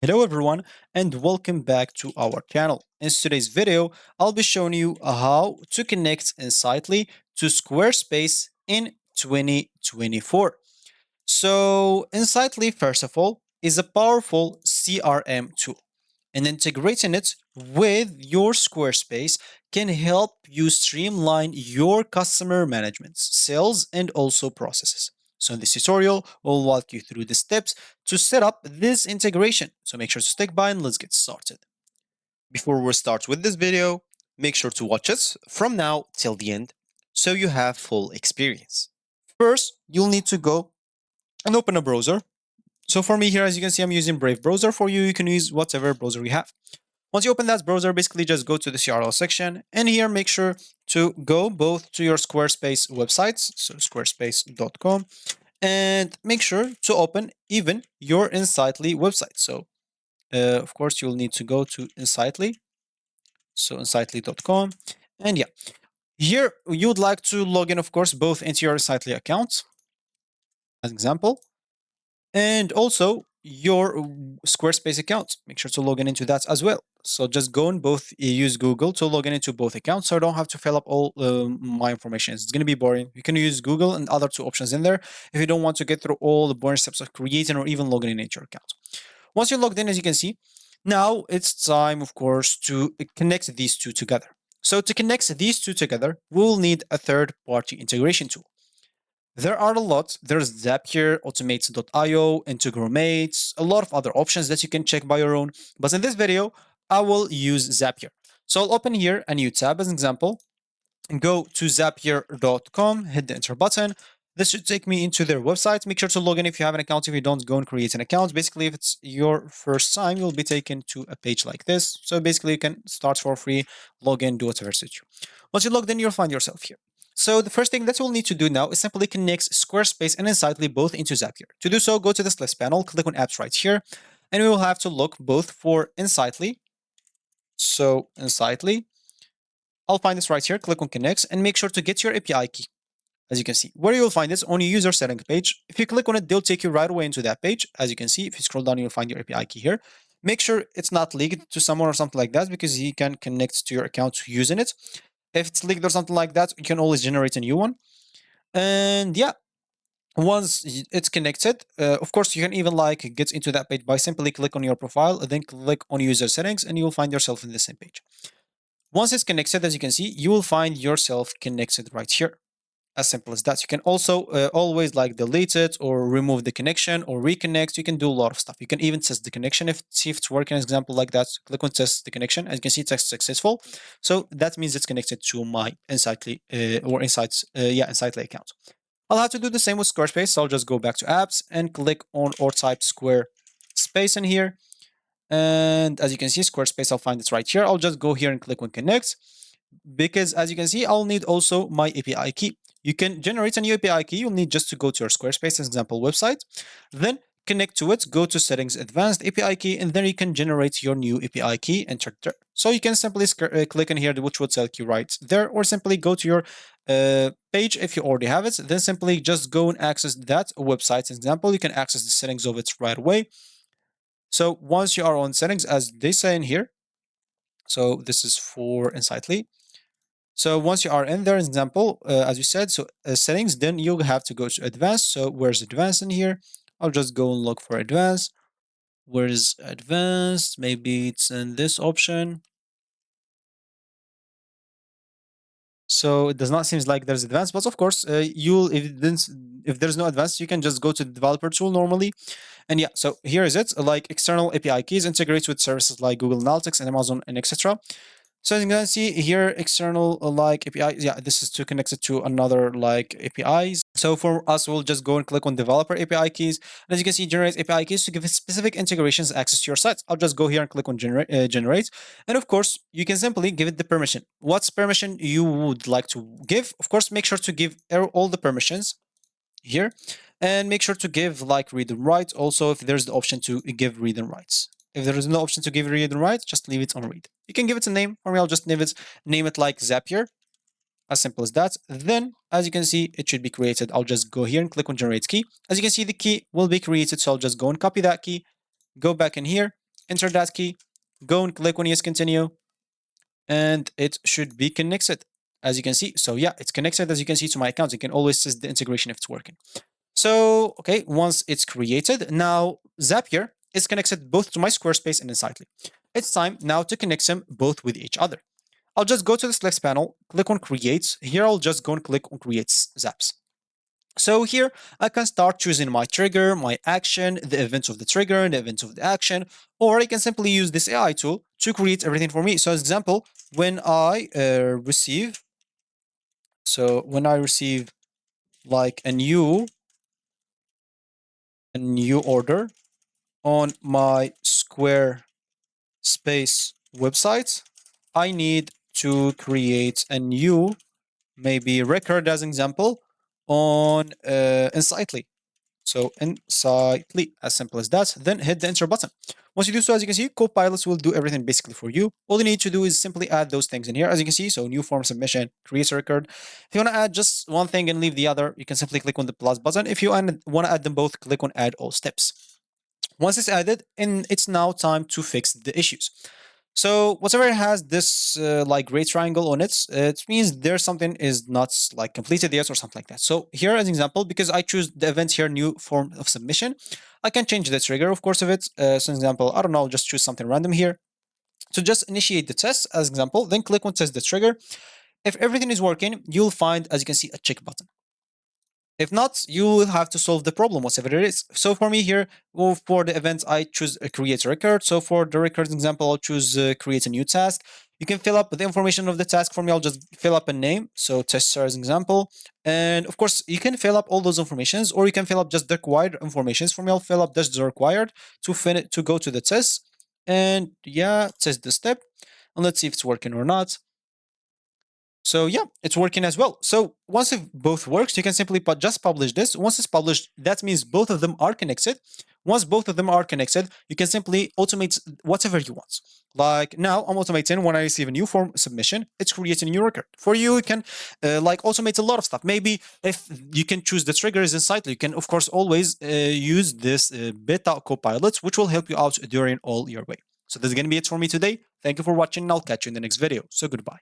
Hello everyone and welcome back to our channel. In today's video, I'll be showing you how to connect Insightly to Squarespace in 2024. So Insightly, first of all, is a powerful CRM tool, and integrating it with your Squarespace can help you streamline your customer management, sales, and also processes. So in this tutorial, we'll walk you through the steps to set up this integration. So make sure to stick by and let's get started. Before we start with this video, make sure to watch us from now till the end so you have full experience. First, you'll need to go and open a browser. So for me here, as you can see, I'm using Brave browser. For you, you can use whatever browser you have. Once you open that browser, basically just go to the CRL section, and here make sure to go both to your Squarespace websites, so squarespace.com, and make sure to open even your Insightly website. So of course you'll need to go to Insightly, so insightly.com, and yeah, here you'd like to log in, of course, both into your Insightly account, as example, and also your Squarespace account. Make sure to log in into that as well. So just go and both use Google to log in into both accounts, so I don't have to fill up all my information. It's going to be boring. You can use Google and other two options in there if you don't want to get through all the boring steps of creating or even logging in into your account. Once you're logged in, as you can see, now it's time, of course, to connect these two together. So to connect these two together, we'll need a third-party integration tool. There are a lot. There's Zapier, Automates.io, Integromates, a lot of other options that you can check by your own. But in this video, I will use Zapier. So I'll open here a new tab as an example and go to zapier.com, hit the enter button. This should take me into their website. Make sure to log in if you have an account. If you don't, go and create an account. Basically, if it's your first time, you'll be taken to a page like this. So basically, you can start for free, log in, do whatever suits you. Once you're logged in, you'll find yourself here. So the first thing that we'll need to do now is simply connect Squarespace and Insightly both into Zapier. To do so, go to this list panel, click on apps right here, and we will have to look both for Insightly. So Insightly, I'll find this right here, click on connects, and make sure to get your API key. As you can see, where you'll find this on your user setting page. If you click on it, they'll take you right away into that page. As you can see, if you scroll down, you'll find your API key here. Make sure it's not leaked to someone or something like that, because he can connect to your account using it. If it's leaked or something like that, you can always generate a new one. And yeah, once it's connected, of course, you can even like get into that page by simply click on your profile and then click on user settings, and you'll find yourself in the same page. Once it's connected, as you can see, you will find yourself connected right here. As simple as that. You can also always like delete it or remove the connection or reconnect. You can do a lot of stuff. You can even test the connection see if it's working. As example like that, click on test the connection. As you can see, it's successful. So that means it's connected to my Insightly Insightly account. I'll have to do the same with Squarespace. So I'll just go back to apps and click on or type Squarespace in here. And as you can see, Squarespace, I'll find it right here. I'll just go here and click on connect, because as you can see, I'll need also my API key. You can generate a new API key. You'll need just to go to your Squarespace example website, then connect to it, go to settings, advanced API key, and then you can generate your new API key, enter there. So you can simply click in here, which will take you right there, or simply go to your page if you already have it. Then simply just go and access that website example. You can access the settings of it right away. So once you are on settings, as they say in here, so this is for Insightly. So once you are in there, as example, as you said, so settings, then you'll have to go to advanced. So where's advanced in here? I'll just go and look for advanced. Where's advanced? Maybe it's in this option. So it does not seem like there's advanced, but of course, if there's no advanced, you can just go to the developer tool normally. And yeah, so here is it, like external API keys integrates with services like Google Analytics and Amazon and etc. So as you can see here, external like APIs. Yeah, this is to connect it to another like APIs. So for us, we'll just go and click on developer API keys. And as you can see, generate API keys to give specific integrations access to your sites. I'll just go here and click on generate. And of course, you can simply give it the permission. What's permission you would like to give? Of course, make sure to give all the permissions here. And make sure to give like read and write. Also, if there's the option to give read and writes. If there is no option to give read and write, just leave it on read. You can give it a name. For me, I'll just name it like Zapier. As simple as that. Then, as you can see, it should be created. I'll just go here and click on generate key. As you can see, the key will be created. So I'll just go and copy that key, go back in here, enter that key, go and click on yes, continue, and it should be connected as you can see. So yeah, it's connected as you can see to my account. You can always test the integration if it's working. So, okay, once it's created, now Zapier is connected both to my Squarespace and Insightly. It's time now to connect them both with each other. I'll just go to the Flex panel, click on Create. Here, I'll just go and click on Create Zaps. So here, I can start choosing my trigger, my action, the events of the trigger, and the events of the action, or I can simply use this AI tool to create everything for me. So as example, when I receive, like a new order on my Squarespace website, I need to create a new maybe record as an example on Insightly. So Insightly, as simple as that. Then hit the enter button. Once you do so, as you can see, Copilots will do everything basically for you. All you need to do is simply add those things in here. As you can see, so new form submission, create a record. If you want to add just one thing and leave the other, you can simply click on the plus button. If you want to add them both, click on add all steps. Once it's added, and it's now time to fix the issues. So whatever has this like gray triangle on it, it means there's something is not like completed yet or something like that. So here as an example, because I choose the event here, new form of submission, I can change the trigger, of course, of it. So example, I don't know, just choose something random here. So just initiate the test as example, then click on test the trigger. If everything is working, you'll find, as you can see, a check button. If not, you will have to solve the problem, whatever it is. So for me here, well, for the event, I choose create a record. So for the record example, I'll choose create a new task. You can fill up the information of the task. For me, I'll just fill up a name. So tester as an example. And of course, you can fill up all those informations, or you can fill up just the required informations. For me, I'll fill up just the required to go to the test. And yeah, test the step. And let's see if it's working or not. So yeah, it's working as well. So once it both works, you can simply just publish this. Once it's published, that means both of them are connected. Once both of them are connected, you can simply automate whatever you want. Like now, I'm automating when I receive a new form submission, it's creating a new record. For you, you can like automate a lot of stuff. Maybe if you can choose the triggers inside, you can of course always use this beta copilot, which will help you out during all your way. So this is going to be it for me today. Thank you for watching, and I'll catch you in the next video. So goodbye.